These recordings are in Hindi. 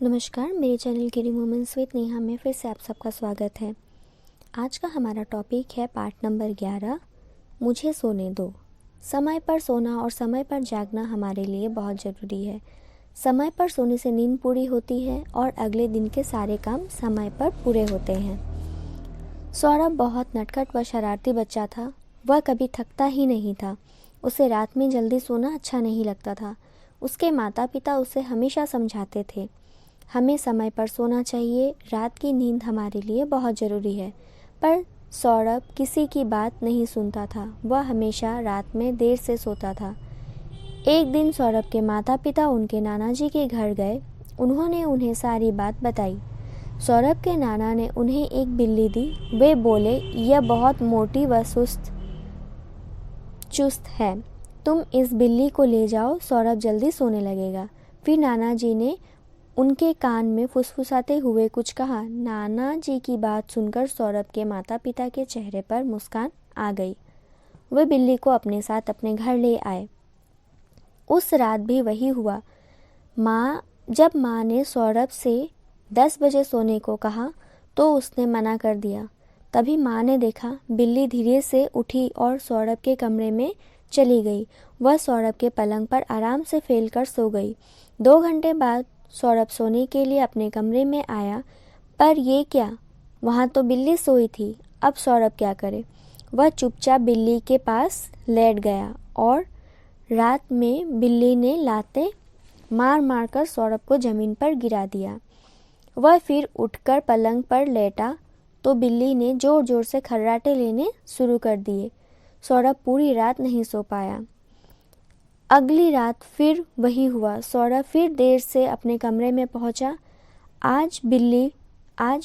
नमस्कार, मेरे चैनल केरी मोमेंट्स विद नेहा में फिर से आप सबका स्वागत है। आज का हमारा टॉपिक है पार्ट नंबर 11, मुझे सोने दो। समय पर सोना और समय पर जागना हमारे लिए बहुत ज़रूरी है। समय पर सोने से नींद पूरी होती है और अगले दिन के सारे काम समय पर पूरे होते हैं। सौरभ बहुत नटखट व शरारती बच्चा था। वह कभी थकता ही नहीं था। उसे रात में जल्दी सोना अच्छा नहीं लगता था। उसके माता पिता उसे हमेशा समझाते थे, हमें समय पर सोना चाहिए, रात की नींद हमारे लिए बहुत ज़रूरी है। पर सौरभ किसी की बात नहीं सुनता था। वह हमेशा रात में देर से सोता था। एक दिन सौरभ के माता पिता उनके नाना जी के घर गए। उन्होंने उन्हें सारी बात बताई। सौरभ के नाना ने उन्हें एक बिल्ली दी। वे बोले, यह बहुत मोटी व चुस्त है, तुम इस बिल्ली को ले जाओ, सौरभ जल्दी सोने लगेगा। फिर नाना जी ने उनके कान में फुसफुसाते हुए कुछ कहा। नाना जी की बात सुनकर सौरभ के माता पिता के चेहरे पर मुस्कान आ गई। वे बिल्ली को अपने साथ अपने घर ले आए। उस रात भी वही हुआ। जब माँ ने सौरभ से 10 बजे सोने को कहा तो उसने मना कर दिया। तभी माँ ने देखा, बिल्ली धीरे से उठी और सौरभ के कमरे में चली गई। वह सौरभ के पलंग पर आराम से फैलकर सो गई। 2 घंटे बाद सौरभ सोने के लिए अपने कमरे में आया, पर ये क्या, वहाँ तो बिल्ली सोई थी। अब सौरभ क्या करे? वह चुपचाप बिल्ली के पास लेट गया और रात में बिल्ली ने लातें मार मार कर सौरभ को जमीन पर गिरा दिया। वह फिर उठकर पलंग पर लेटा तो बिल्ली ने जोर जोर से खर्राटे लेने शुरू कर दिए। सौरभ पूरी रात नहीं सो पाया। अगली रात फिर वही हुआ। सौरभ फिर देर से अपने कमरे में पहुंचा। आज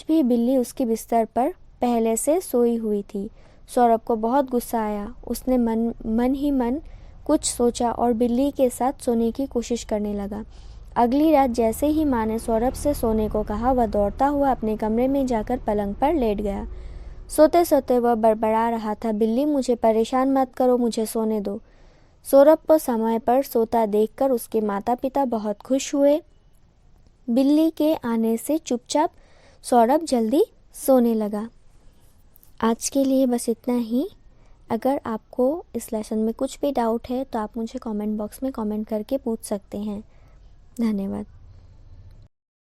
भी बिल्ली उसके बिस्तर पर पहले से सोई हुई थी। सौरभ को बहुत गुस्सा आया। उसने मन ही मन कुछ सोचा और बिल्ली के साथ सोने की कोशिश करने लगा। अगली रात जैसे ही माँ ने सौरभ से सोने को कहा, वह दौड़ता हुआ अपने कमरे में जाकर पलंग पर लेट गया। सोते सोते वह बड़बड़ा रहा था, बिल्ली मुझे परेशान मत करो, मुझे सोने दो। सौरभ को समय पर सोता देखकर उसके माता पिता बहुत खुश हुए। बिल्ली के आने से चुपचाप सौरभ जल्दी सोने लगा। आज के लिए बस इतना ही। अगर आपको इस लेसन में कुछ भी डाउट है तो आप मुझे कमेंट बॉक्स में कमेंट करके पूछ सकते हैं। धन्यवाद।